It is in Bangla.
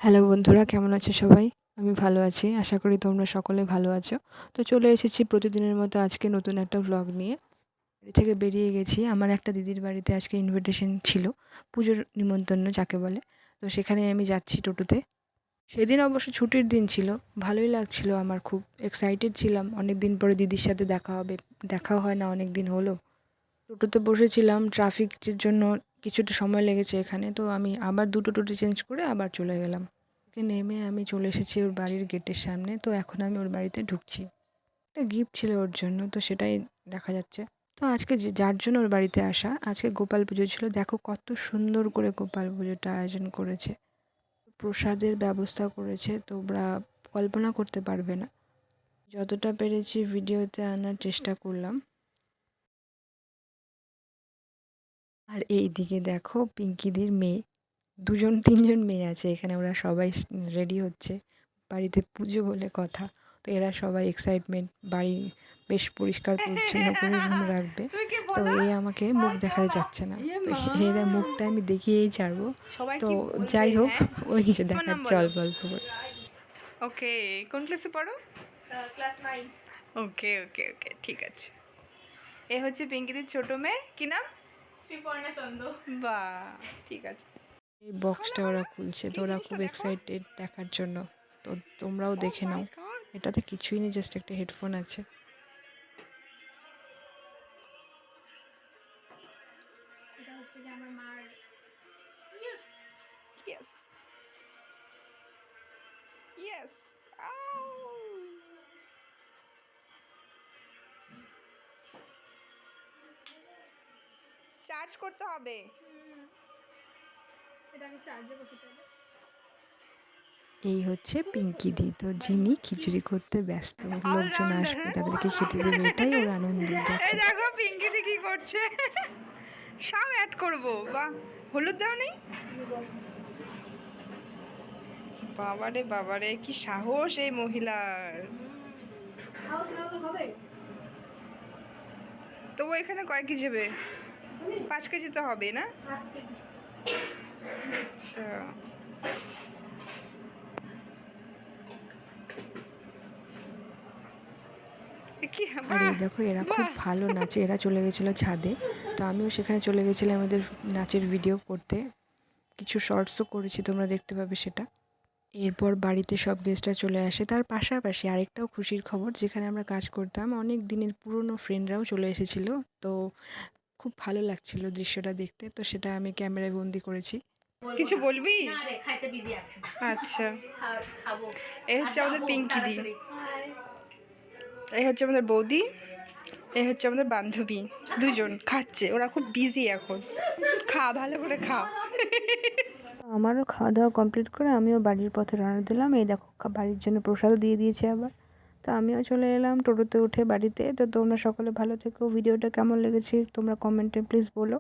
হ্যালো বন্ধুরা, কেমন আছো সবাই? আমি ভালো আছি। আশা করি তোমরা সকলে ভালো আছো। তো চলে এসেছি প্রতিদিনের মতো আজকে নতুন একটা ভ্লগ নিয়ে। বাড়ি থেকে বেরিয়ে গেছি। আমার একটা দিদির বাড়িতে আজকে ইনভিটেশন ছিল, পুজোর নিমন্ত্রণ যাকে বলে। তো সেখানে আমি যাচ্ছি টোটোতে। সেদিন অবশ্য ছুটির দিন ছিল, ভালোই লাগছিল, আমার খুব এক্সাইটেড ছিলাম। অনেক দিন পরে দিদির সাথে দেখা হবে, দেখাও হয় না অনেক দিন হলো। টোটোতে বসেছিলাম, ট্রাফিকের জন্য কিছুটা সময় লেগেছে এখানে। তো আমি আবার দুটো টোটো চেঞ্জ করে আবার চলে গেলাম। নেমে আমি চলে এসেছি ওর বাড়ির গেটের সামনে। তো এখন আমি ওর বাড়িতে ঢুকছি। একটা গিফট ছিল ওর জন্য, তো সেটাই দেখা যাচ্ছে। তো আজকে যার জন্য ওর বাড়িতে আসা, আজকে গোপাল পুজো ছিল। দেখো কত সুন্দর করে গোপাল পুজোটা আয়োজন করেছে, প্রসাদের ব্যবস্থা করেছে, তোমরা কল্পনা করতে পারবে না। যতটা পেরেছি ভিডিওতে আনার চেষ্টা করলাম। আর এই দিকে দেখো পিঙ্কিদির মেয়ে, দুজন তিনজন মেয়ে আছে এখানে। ওরা সবাই রেডি হচ্ছে, বাড়িতে পুজো বলে কথা। তো এরা সবাই এক্সাইটমেন্ট, বাড়ি বেশ পরিষ্কার পরিচ্ছন্ন করে রুম রাখবে। তো এই আমাকে মুখ দেখাতে যাচ্ছে না, তো এরা মুখটা আমি দেখিয়েই ছাড়বো। তো যাই হোক, ওই যে দেখাচ্ছে অল্প অল্প করে। ওকে, কোন ক্লাসে পড়ো? ক্লাস 9। ওকে ওকে ওকে, ঠিক আছে। এ হচ্ছে পিঙ্কিদির ছোট মেয়ে, কি নাম? শ্রীপর্ণা চন্দ। বাহ, ঠিক আছে। এই বক্সটা ওরা খুলছে, তো ওরা খুব এক্সাইটেড দেখার জন্য। তো তোমরাও দেখে নাও। এটাতে কিছুই নেই, জাস্ট একটা হেডফোন আছে। এটা হচ্ছে যে আমার মার ইয়েস ইয়েস। চার্জ করতে হবে। এটাকে চার্জে বসাতে হবে। এই হচ্ছে পিঙ্কি দি, তো যিনি খিচুড়ি করতে ব্যস্ত। লোকজন আসবে, তাদেরকে খেতে দেবে, এটাই ওর আনন্দ। এই দেখো দেখো পিঙ্কিদি কি করছে। সব অ্যাড করবো। বাহ, হলুদ দাও নেই? বাবারে বাবারে, কি সাহস এই মহিলার। তবু এখানে কয় কেজি হবে? 5 কেজি তো হবে না? আচ্ছা, কি আর এই দেখো, এরা খুব ভালো নাচে। এরা চলে গেছিলো ছাদে, তো আমিও সেখানে চলে গেছিলাম আমাদের নাচের ভিডিও করতে। কিছু শর্টসও করেছি, তোমরা দেখতে পাবে সেটা। এরপর বাড়িতে সব গেস্টরা চলে আসে। তার পাশাপাশি আরেকটাও খুশির খবর, যেখানে আমরা কাজ করতাম অনেক দিনের পুরনো ফ্রেন্ডরাও চলে এসেছিলো। তো খুব ভালো লাগছিল দৃশ্যটা দেখতে। তো সেটা আমি ক্যামেরায় বন্দি করেছি। কিছু বলবি? না রে, খাইতে বিজি আছে। আচ্ছা, খাবো। এই হচ্ছে আমাদের পিঙ্কিদি, এই হচ্ছে আমাদের বৌদি, এই হচ্ছে আমাদের বান্ধবী। দুজন খাচ্ছে, ওরা খুব বিজি এখন। খা, ভালো করে খা। আমারও খাওয়া দাওয়া কমপ্লিট করে আমিও বাড়ির পথে রওনা দিলাম। এই দেখো বাড়ির জন্য প্রসাদও দিয়ে দিয়েছে আবার। তো আমিও চলে এলাম টোটোতে উঠে বাড়িতে। তো তোমরা সকলে ভালো থেকো। ভিডিওটা কেমন লেগেছে তোমরা কমেন্টে প্লিজ বলো।